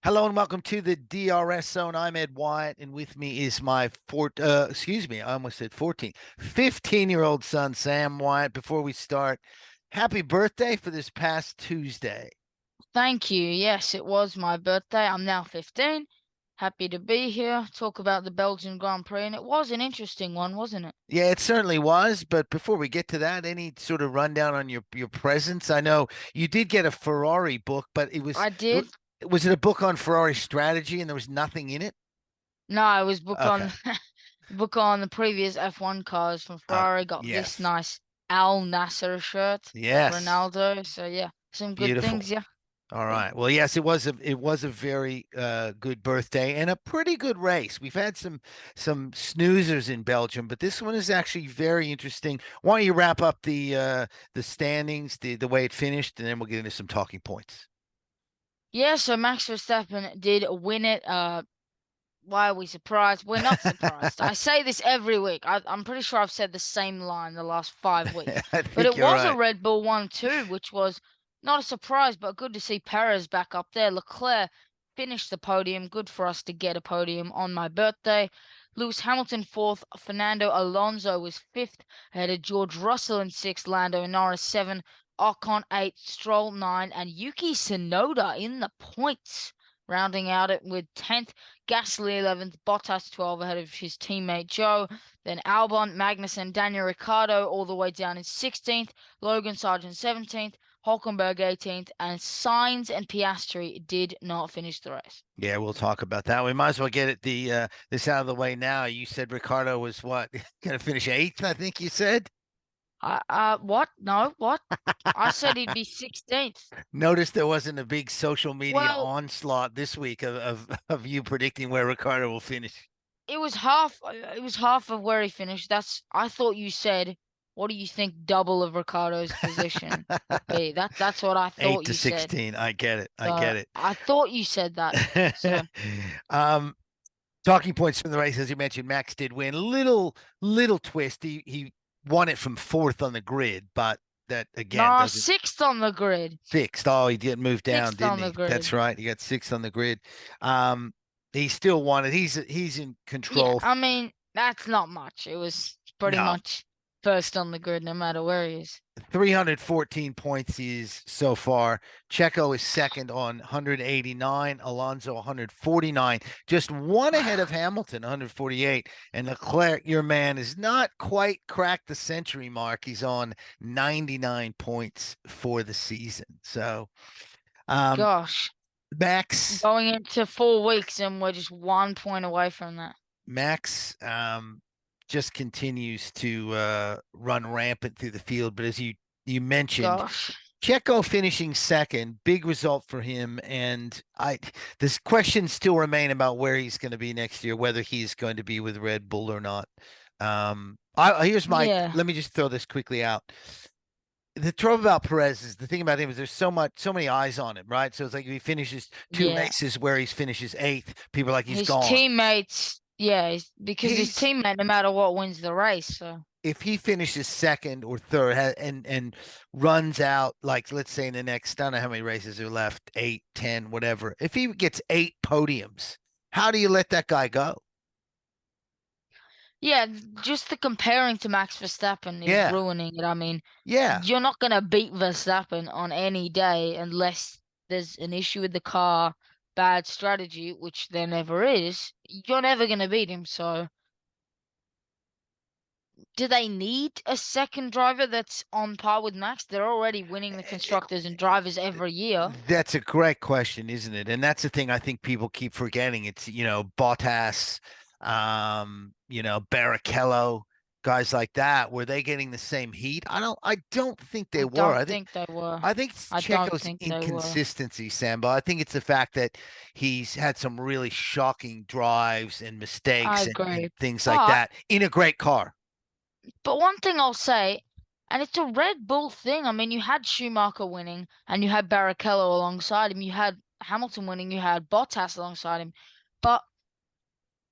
Hello and welcome to the DRS Zone. I'm Ed Wyatt, and with me is my I almost said 14, 15-year-old son, Sam Wyatt. Before we start, happy birthday for this past Tuesday. Thank you. Yes, it was my birthday. I'm now 15. Happy to be here, talk about the Belgian Grand Prix, and it was an interesting one, wasn't it? Yeah, it certainly was. But before we get to that, any sort of rundown on your presents? I know you did get a Ferrari book, but I did. was it a book on Ferrari strategy and there was nothing in it? No, I was book Okay. on book on the previous F1 cars from Ferrari. Got this Yes. nice Al Nasser shirt of Yes. Ronaldo. So yeah, some good Beautiful. things. Yeah. All right. Well, yes, it was a very good birthday and a pretty good race. We've had some snoozers in Belgium, but this one is actually very interesting. Why don't you wrap up the standings, the way it finished, and then we'll get into some talking points. Yeah. So Max Verstappen did win it. Why are we surprised? We're not surprised. I say this every week. I'm pretty sure I've said the same line the last 5 weeks. I But think it you're was a right. Red Bull 1-2, which was not a surprise, but good to see Perez back up there. Leclerc finished the podium. Good for us to get a podium on my birthday. Lewis Hamilton fourth. Fernando Alonso was fifth, ahead of George Russell in sixth. Lando Norris seven. Ocon eight. Stroll nine. And Yuki Tsunoda in the points, rounding out it with 10th. Gasly 11th, Bottas 12 ahead of his teammate Joe. Then Albon, Magnussen, Daniel Ricciardo all the way down in 16th. Logan Sargent 17th. Hulkenberg 18th. And Sainz and Piastri did not finish the race. Yeah, we'll talk about that. We might as well get it the this out of the way now. You said Ricardo was what? Gonna finish eighth, I think you said. What? No, what? I said he'd be 16th. Notice there wasn't a big social media Well, onslaught this week of you predicting where Ricardo will finish. it was half. It was half of where he finished. I thought you said. What do you think double of Ricardo's position would be? That's what I Eight thought to you said. 16. I get it. I So get I thought you said that. it. So um, talking points from the race, as you mentioned, Max did win. Little twist. He won it from fourth on the grid, but that again nah, doesn't sixth on the grid. fixed. Oh, he didn't move down, Sixth didn't on the he? That's grid. right. He got sixth on the grid. Um, he still won it. He's in Yeah, control. I mean that's not much. It was pretty No, much first on the grid, no matter where he is. 314 points is so far. Checo is second on 189. Alonso 149, just one ahead of Hamilton, 148. And Leclerc, your man, is not quite cracked the century mark. He's on 99 points for the season. So, um, Gosh, Max, going into 4 weeks and we're just 1 point away from that. Max, just continues to run rampant through the field. But as you mentioned, Gosh. Checo finishing second, big result for him. And this questions still remain about where he's going to be next year, whether he's going to be with Red Bull or not. Yeah. Let me just throw this quickly out. The trouble about Perez is the thing about him is there's so many eyes on him, right? So it's like if he finishes two Yeah. races where he finishes eighth, people are like he's His gone. teammates, yeah, because his He's teammate, no matter what, wins the race. So if he finishes second or third and runs out, like let's say in the next, I don't know how many races are left, 8, 10, whatever. If he gets 8 podiums, how do you let that guy go? yeah, just the comparing to Max Verstappen is Yeah, ruining it. I mean, yeah. you're not gonna beat Verstappen on any day unless there's an issue with the car, bad strategy, which there never is. You're never gonna beat him. So, do they need a second driver that's on par with Max? They're already winning the constructors and drivers every year. That's a great question, isn't it? And that's the thing I think people keep forgetting. It's, Bottas, Barrichello, guys like that. Were they getting the same heat? I don't think they I were. don't I think think they were. I think it's I don't Checo's think they were. inconsistency, Samba. I think it's the fact that he's had some really shocking drives and I mistakes and agree. things like But that in a great car. But one thing I'll say, and it's a Red Bull thing. I mean, you had Schumacher winning, and you had Barrichello alongside him. You had Hamilton winning. You had Bottas alongside him. But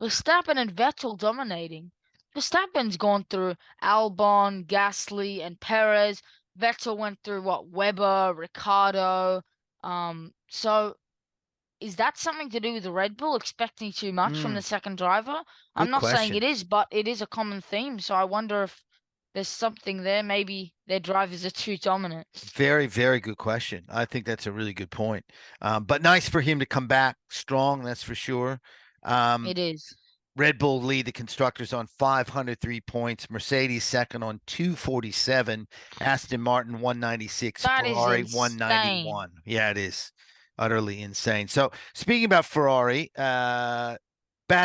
Verstappen and Vettel dominating. Verstappen's gone through Albon, Gasly, and Perez. Vettel went through what, Weber, Ricciardo. So is that something to do with the Red Bull expecting too much from the Mm, second driver? I'm good not saying it question. is, but it is a common theme. So I wonder if there's something there. Maybe their drivers are too dominant. Very, very good question. I think that's a really good point. But nice for him to come back strong, that's for sure. Um, It is. Red Bull lead the constructors on 503 points, Mercedes second on 247, Aston Martin 196, That is Ferrari insane. 191. Yeah, it is utterly insane. So speaking about Ferrari, bad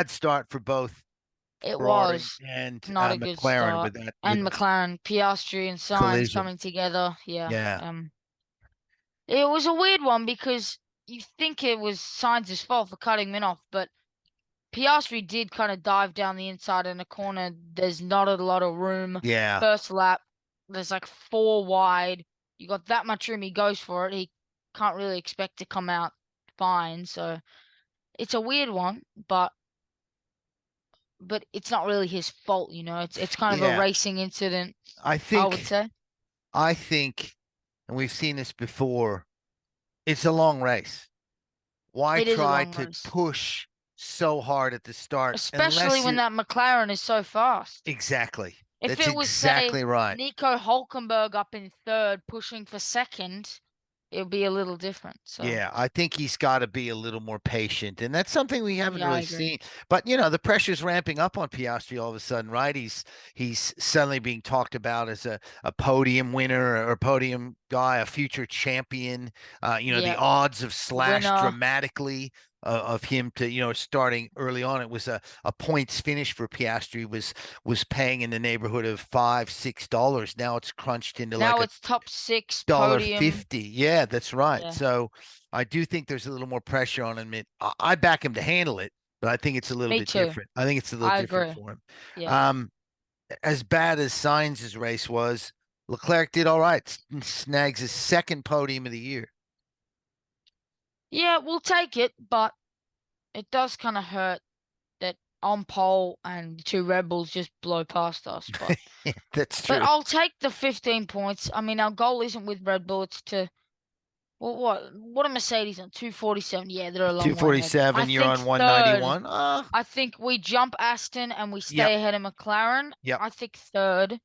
start for both It Ferrari was and not a good McLaren start. with that And with McLaren, Piastri, and Sainz collision. coming together. Yeah. Yeah, It was a weird one because you think it was Sainz's fault for cutting him off, but Piastri did kind of dive down the inside in the corner. There's not a lot of room. yeah, First lap, there's like four wide. You got that much room. He goes for it. He can't really expect to come out fine. So it's a weird one, but it's not really his fault, you know. It's kind of a yeah. racing incident, I I would think say. I think, and we've seen this before, it's a long race. Why It is a try long to race, push so hard at the start especially unless when you that McLaren is so fast. exactly. If That's it was, say, exactly right. Nico Hulkenberg up in third, pushing for second, it would be a little different. So, Yeah, I think he's got to be a little more patient, and that's something we haven't yeah, I really agree. seen. But the pressure's ramping up on Piastri all of a sudden, right? He's suddenly being talked about as a podium winner or a podium guy, a future champion. The Yeah, odds have slashed winner. dramatically of him to starting early on. It was a points finish for Piastri was paying in the neighborhood of $5-6. Now it's crunched into like Now a it's top six dollar podium. 50. Yeah, that's right. Yeah, So I do think there's a little more pressure on him. I back him to handle it, but I think it's a little me bit too. different. I think it's a little I different agree. for him. Yeah. Um, as bad as Sainz's race was, Leclerc did all right. Snags his second podium of the year. Yeah, we'll take it, but it does kind of hurt that on pole and the two Red Bulls just blow past us. But Yeah, that's but true. I'll take the 15 points. I mean, our goal isn't with Red Bull, it's to what are Mercedes on? 247. Yeah, they're a long way ahead. I 247, you're think on third. 191. I think we jump Aston and we Yep, stay ahead of McLaren. yep. I think third.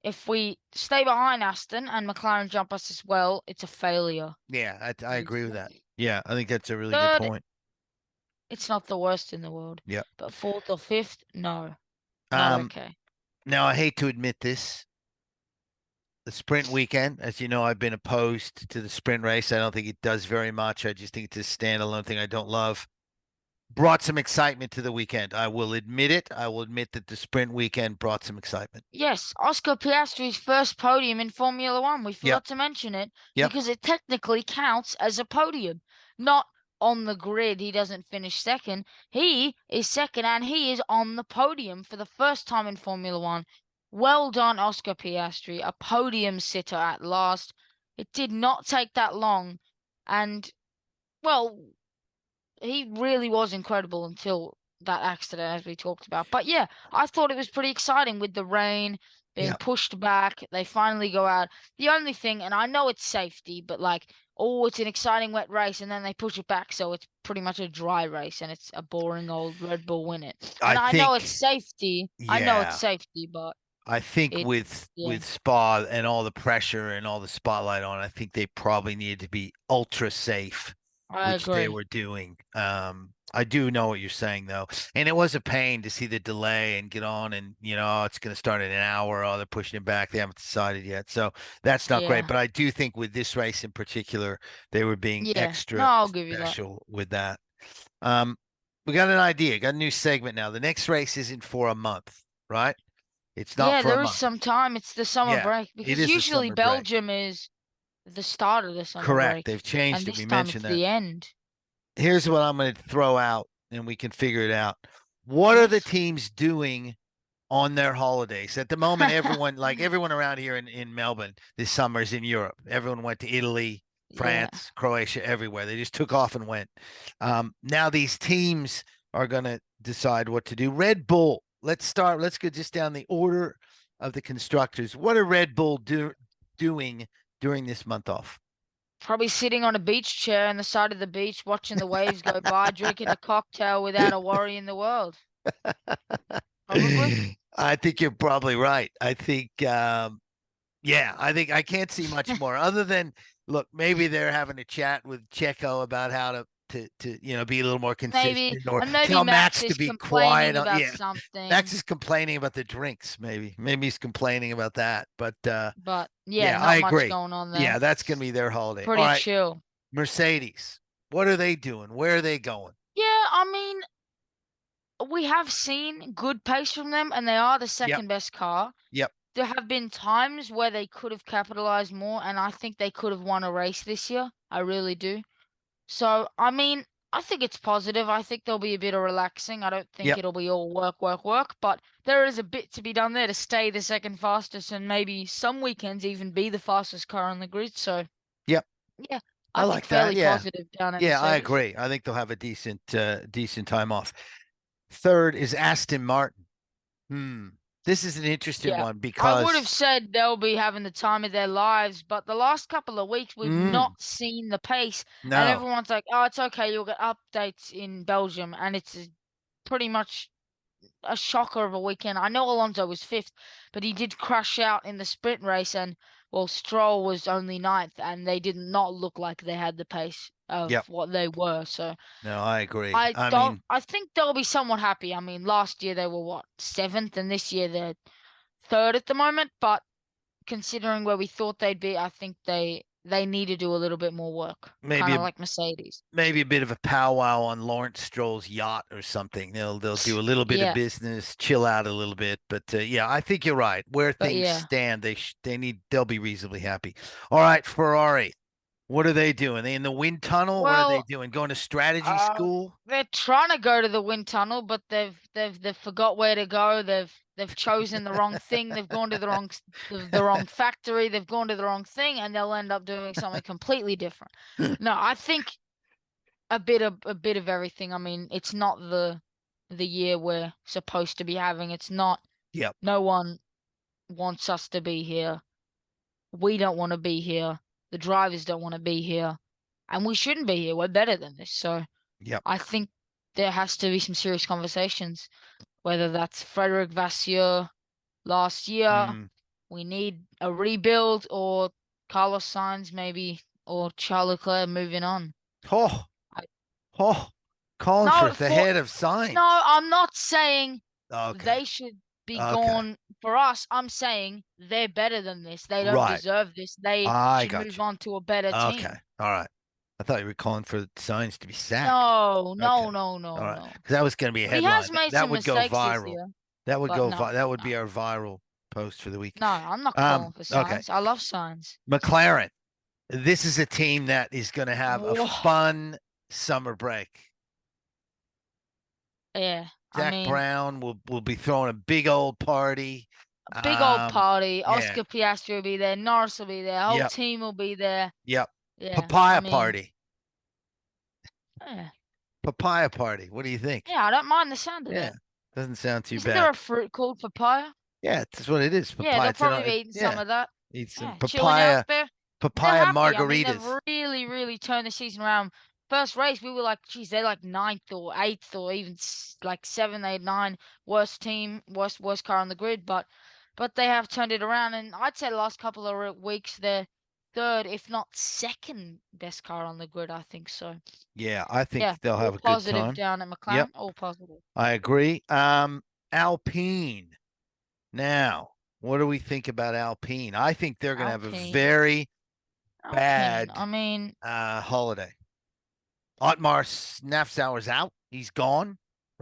If we stay behind Aston and McLaren jump us as well, it's a failure, Yeah, I I would agree with that. say. Yeah, I think that's a really good Third, point. it's not the worst in the world. Yep. But fourth or fifth, no, not Um, okay. Now I hate to admit this, the sprint weekend. As you know, I've been opposed to the sprint race. I don't think it does very much. I just think it's a standalone thing I don't love. Brought some excitement to the weekend. I will admit it. I will admit that the sprint weekend brought some excitement. Yes, Oscar Piastri's first podium in Formula One. We Yep. forgot to mention it Yep. because it technically counts as a podium. Not on the grid, he doesn't finish second. He is second and he is on the podium for the first time in Formula One. Well done, Oscar Piastri, a podium sitter at last. It did not take that long. And, well, he really was incredible until that accident, as we talked about. But yeah, I thought it was pretty exciting with the rain being Yep. pushed back. They finally go out. The only thing, and I know it's safety, but like, oh, it's an exciting wet race, and then they push it back, so it's pretty much a dry race, and it's a boring old Red Bull win it. I And I know think, it's safety. I know it's yeah, safety, but I think it, yeah, with Spa and all the pressure and all the spotlight on, I think they probably needed to be ultra safe, I which they agree. were doing. I do know what you're saying though, and it was a pain to see the delay and get on, and it's going to start in an hour. Oh, they're pushing it back. They haven't decided yet, so that's not great. Yeah, But I do think with this race in particular, they were being yeah. No, extra I'll give you that. special with that. Um, we got an idea. Got a new segment now. The next race isn't for a month, right? It's not Yeah, for a there is month. some time. It's the summer Yeah, break it because is the usually summer break. Belgium is the start of the summer Correct. break, They've and changed it. this We time it's mentioned that. the end. Here's what I'm going to throw out, and we can figure it out. What are the Yes. teams doing on their holidays? At the moment, everyone around here in Melbourne this summer is in Europe. Everyone went to Italy, Yeah. France, Croatia, everywhere. They just took off and went. Now these teams are going to decide what to do. Red Bull. Let's start. Let's go just down the order of the constructors. What are Red Bull doing during this month off? Probably sitting on a beach chair on the side of the beach, watching the waves go by, drinking a cocktail without a worry in the world. Probably. I think you're probably right. I think, yeah, I think I can't see much more other than look, maybe they're having a chat with Checo about how to be a little more Maybe, consistent or and maybe tell Max Max to is be quiet. complaining about Yeah, Max something. is complaining about the drinks, maybe he's complaining about that. But But yeah, yeah, I not much agree. going on Yeah, there. that's gonna be their holiday. All Pretty right, chill. Mercedes, what are they doing? Where are they going? Yeah, I mean, we have seen good pace from them, and they are the Yep, second best car. yep, There have been times where they could have capitalized more, and I think they could have won a race this year. I really do. So, I mean, I think it's positive. I think there'll be a bit of relaxing. I don't think yep, it'll be all work, work, work, but there is a bit to be done there to stay the second fastest and maybe some weekends even be the fastest car on the grid. So, yep. yeah, I I think like that. fairly Yeah, positive down at yeah, I Mercedes. agree. I think they'll have a decent time off. Third is Aston Martin. Hmm. This is an interesting Yeah. one I would have because said they'll be having the time of their lives, but the last couple of weeks we've mm, not seen the pace, and no. everyone's like, "Oh, it's okay, you'll get updates in Belgium," and it's pretty much a shocker of a weekend. I know Alonso was fifth, but he did crash out in the sprint race, and well, Stroll was only ninth, and they did not look like they had the pace of Yep. what they were. So No, I agree. I I don't. mean, I think they'll be somewhat happy. I mean, last year they were what, seventh, and this year they're third at the moment. But considering where we thought they'd be, I think they need to do a little bit more work, kind maybe of a like Mercedes. maybe a bit of a powwow on Lawrence Stroll's yacht or something. They'll do a little bit of Yeah, business, chill out a little bit. But yeah, I think you're right. Where but things yeah. stand, they'll be reasonably happy. All right, Ferrari. What are they doing? They in the wind tunnel? What are they Well, doing? Going to strategy Uh, school? they're trying to go to the wind tunnel, but they've forgot where to go. They've chosen the wrong thing. They've gone to the wrong factory. They've gone to the wrong thing, and they'll end up doing something completely different. No, I think a bit of everything. I mean, it's not the year we're supposed to be having. It's not. Yep. No one wants us to be here. We don't want to be here. The drivers don't want to be here, and we shouldn't be here. We're better than this. So. Yep. I think there has to be some serious conversations, whether that's Frederick Vasseur last year, Mm. we need a rebuild, or Carlos Sainz maybe, or Charles Leclerc moving on. Oh, I, oh, calling no, for the head of science. no, I'm not saying Okay. they should be Okay. gone for us. I'm saying they're better than this. They don't Right. deserve this. They I should got move you. on to a better Okay. team. All right. I thought you were calling for science to be sacked. No, Okay. no, no, All no, right. no. Because that was going to be a But he headline. has made That some would go mistakes this viral. year. That would But go. no, That would no. be our viral post for the week. No, I'm not calling for Okay. signs. I love signs. McLaren. This is a team that is going to have a Whoa. fun summer break. Yeah, I Zach mean, Brown will be throwing a big old party. a big old party. Yeah. Oscar Piastri will be there. Norris will be there. Whole Yep. team will be there. Yep. Yeah, I Papaya mean, party. yeah, Papaya party. What do you think? yeah. I don't mind the sound of Yeah. that. Doesn't sound too Isn't there bad. a fruit called papaya? Yeah, that's what it is. Yeah, Papaya. they'll probably be eating some Yeah. of that. Eat some Yeah, chilling out papaya there. They're papaya happy. I mean, they've margaritas. really, really turned the season around. First race, we were like, geez, they're like ninth or eighth or even like 7, 8, 9, worst team, worst car on the grid. But they have turned it around, and I'd say the last couple of weeks they're third, if not second best car on the grid. I think so. Yeah, I think Yeah, they'll all have a good positive time. down at Yep, McLaren. All positive. I agree. Alpine. Now, what do we think about Alpine? I think they're going to have a Alpine, very Alpine. bad I mean, holiday. Otmar Snafzauer's out. He's gone,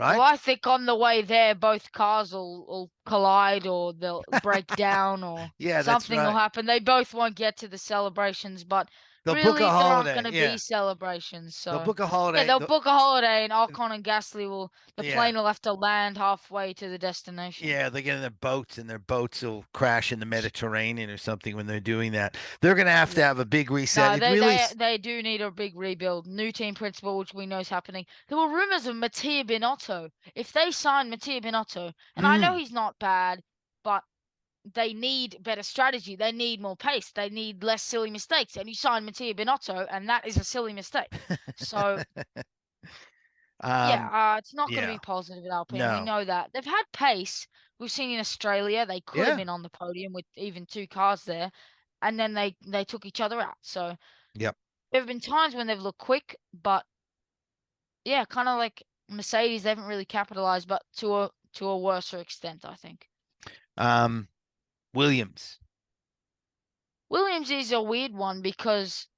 well, right? I think on the way there, both cars will collide, or they'll break down, or Yeah, that's something will right. happen. They both won't get to the celebrations, but They'll book a really, there aren't going holiday. to be Yeah, celebrations. they'll So, book a yeah, holiday. they'll book a holiday, and Ocon and Gasly the Yeah, plane will have to land halfway to the destination. yeah, they get in their boats and their boats will crash in the Mediterranean or something when they're doing that. They're going to Yeah. have a big reset. No, It they really, they they do need a big rebuild. New team principal, which we know is happening. There were rumors of Mattia Binotto. If they sign Mattia Binotto, and I know mm, he's not bad, but they need better strategy. They need more pace. They need less silly mistakes. And you sign Mattia Binotto, and that is a silly mistake. So yeah, it's not going to yeah, be positive at Alpine. We no, know that. They've had pace. We've seen in Australia they could have yeah, been on the podium with even 2 cars there, and then they took each other out. So yep. there have been times when they've looked quick, but yeah, kind of like Mercedes, they haven't really capitalized, but to a worse extent, I think. Williams. Williams is a weird one because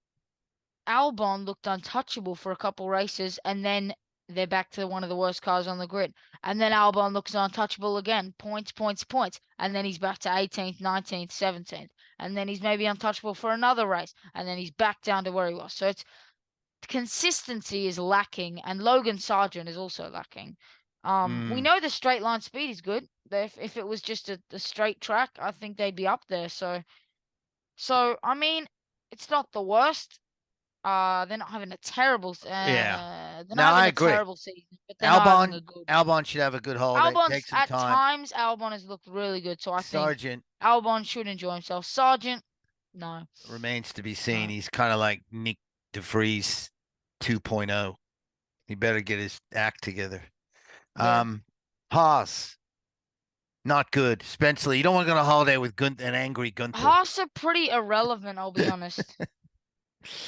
Albon looked untouchable for a couple races, and then they're back to one of the worst cars on the grid. And then Albon looks untouchable again, points, points, points, and then he's back to 18th, 19th, 17th, and then he's maybe untouchable for another race, and then he's back down to where he was. So it's consistency is lacking, and Logan Sargent is also lacking. We know the straight line speed is good. If it was just a straight track, I think they'd be up there. So I mean, it's not the worst. They're not having a terrible. Yeah. They're No, not I having a agree. terrible season, but they're not having a good. Albon should have a good holiday. Take Albon's some at time. times. Albon has looked really good, so I think Sargent Albon should enjoy himself. Sargent, no. remains to be seen. No. He's kind of like Nick DeVries 2.0. He better get his act together. Yeah. Haas, not good. Spencer, you don't want to go on a holiday with an angry Gunther. Haas are pretty irrelevant. I'll be honest.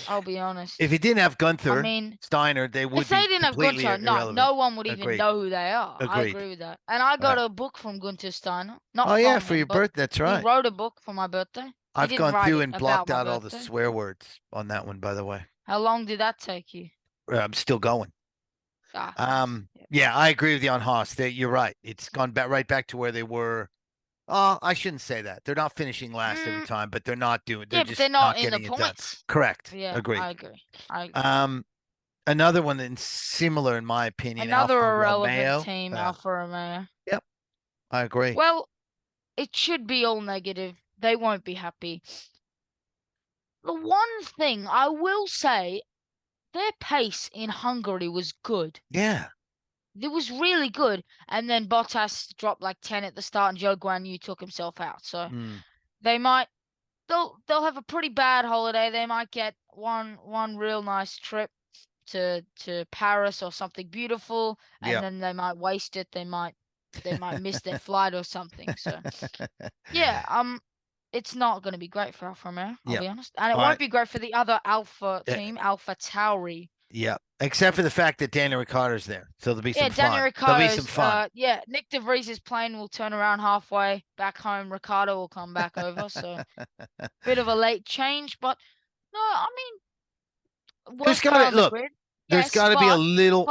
I'll be honest. If he didn't have Gunther, I mean, Steiner, they would if they be didn't have completely Gunter, irrelevant. no one would even Agreed. know who they are. I Agreed. agree with that. And I got a book from Gunter Steiner. Not Oh yeah, from for him, your but birthday. That's right. he wrote a book for my birthday. He I've didn't gone write through it and about blocked my out all the birthday. swear words on that one, by the way. How long did that take you? I'm still going. Nice. Yeah, I agree with you on Haas. You're right. It's gone right back to where they were. Oh, I shouldn't say that. They're not finishing last every time, but they're not doing. They're just they're not in getting the it done. points. Correct. Yeah, Agreed. I agree. Another one that's similar in my opinion. Another Alfa irrelevant Romeo. team, Alfa Romeo. Yep, I agree. Well, it should be all negative. They won't be happy. The one thing I will say, their pace in Hungary was good. Yeah. It was really good. And then Bottas dropped like 10 at the start and Zhou Guanyu took himself out. So they'll have a pretty bad holiday. They might get one real nice trip to Paris or something beautiful, and then they might waste it. They might miss their flight or something. So yeah, it's not going to be great for Alfa Romeo, I'll be honest. And it won't be great for the other Alpha team, Alpha Tauri. Yeah, except for the fact that Daniel Ricciardo's there, so there'll be some fun. Daniel Ricciardo's, there'll be some fun. Nick DeVries' plane will turn around halfway back home. Ricciardo will come back over, so bit of a late change, but no, I mean, there's got to there's got to be a little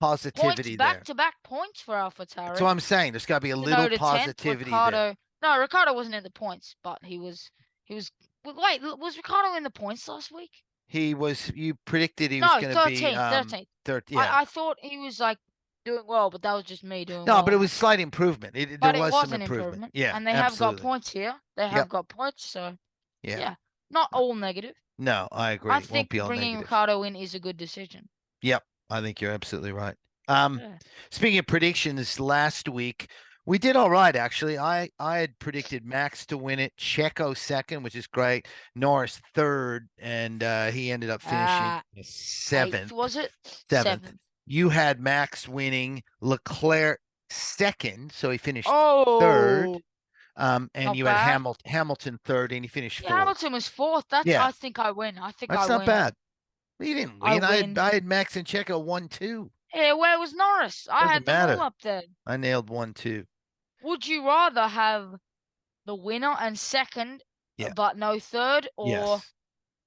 positivity there. Back-to-back points for Alpha Tauri. That's what I'm saying. There's got to be a little positivity there. No, Ricciardo wasn't in the points, but he was. Wait, was Ricciardo in the points last week? He was. You predicted he was going to be 13th. 13th. Yeah. I thought he was like doing well, but that was just me doing well. No, but it was was slight improvement. There was some improvement. Yeah, and they have got points here. They have got points, so yeah, not all negative. No, I agree. I think bringing Ricciardo in is a good decision. Yep, I think you're absolutely right. Speaking of predictions, last week we did all right, actually. I had predicted Max to win it, Checo second, which is great, Norris third, and he ended up finishing seventh. Was it? Seventh. You had Max winning, Leclerc second, so he finished third. And not you bad. had Hamilton third, and he finished fourth. Hamilton was fourth. I think I win. That's not bad. You didn't win. I had Max and Checo 1-2. Yeah, where was Norris? I had them all up there. I nailed 1-2. Would you rather have the winner and second, but no third, or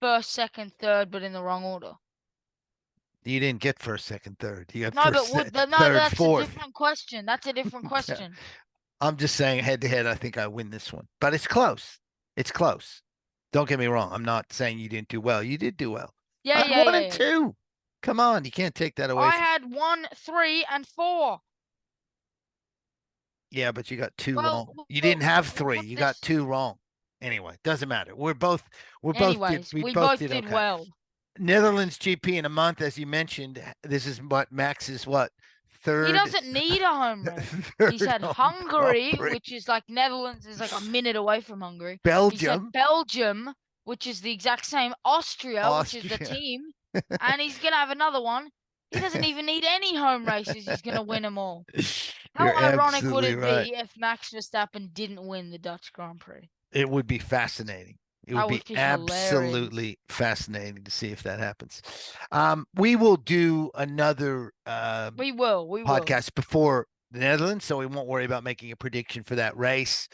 first, second, third, but in the wrong order? You didn't get first, second, third. You got third, that's fourth. A different question. That's a different question. I'm just saying head to head, I think I win this one. But it's close. It's close. Don't get me wrong. I'm not saying you didn't do well. You did do well. Yeah, 1 and 2. Come on. You can't take that away. I had 1, 3, and 4. Yeah, but you got 2 wrong. You didn't have 3. You got 2 wrong. Anyway, doesn't matter. We both did well. Netherlands GP in a month, as you mentioned. This is Max's third. He doesn't need a home race. He's third had home Hungary, Grand Prix. which is like Netherlands is like a minute away from Hungary. He's had Belgium, Belgium, which is the exact same. Austria, which is the Austria. team. And he's going to have another one. He doesn't even need any home races. He's going to win them all. How You're ironic would absolutely it right. be if Max Verstappen didn't win the Dutch Grand Prix? It would be fascinating. It would That be would be hilarious. absolutely fascinating to see if that happens. We will do another We will. podcast before the Netherlands, so we won't worry about making a prediction for that race.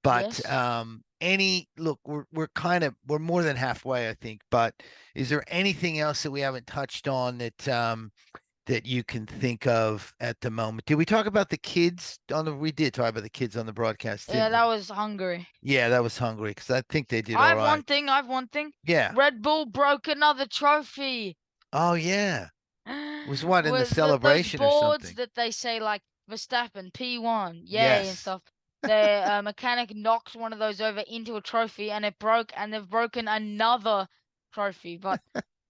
But Yes. look, we're more than halfway, I think. But is there anything else that we haven't touched on that you can think of at the moment? Did we talk about the kids we did talk about the kids on the broadcast, Yeah, didn't that we? was Hungary. Yeah, that was Hungary because I think they did I all have one right. thing. I have one thing. Yeah. Red Bull broke another trophy. Oh yeah. Was what in the With those celebration or boards something? that they say like Verstappen P1, yay and Yes. stuff. The mechanic knocked one of those over into a trophy and it broke, and they've broken another trophy. But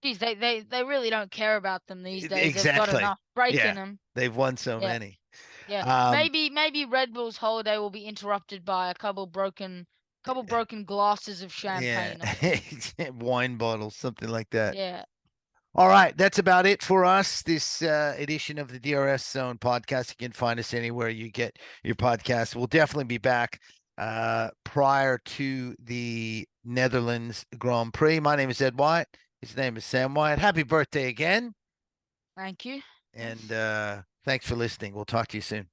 geez, they really don't care about them these days. They've got Exactly. enough breaking Yeah. them. They've won so Yeah, many. yeah. Um, Maybe Red Bull's holiday will be interrupted by a couple broken glasses of yeah. champagne or something. Wine bottles, something like that. Yeah. All right, that's about it for us. This edition of the DRS Zone podcast. You can find us anywhere you get your podcast. We'll definitely be back prior to the Netherlands Grand Prix. My name is Ed White. His name is Sam White. Happy birthday again. Thank you. And thanks for listening. We'll talk to you soon.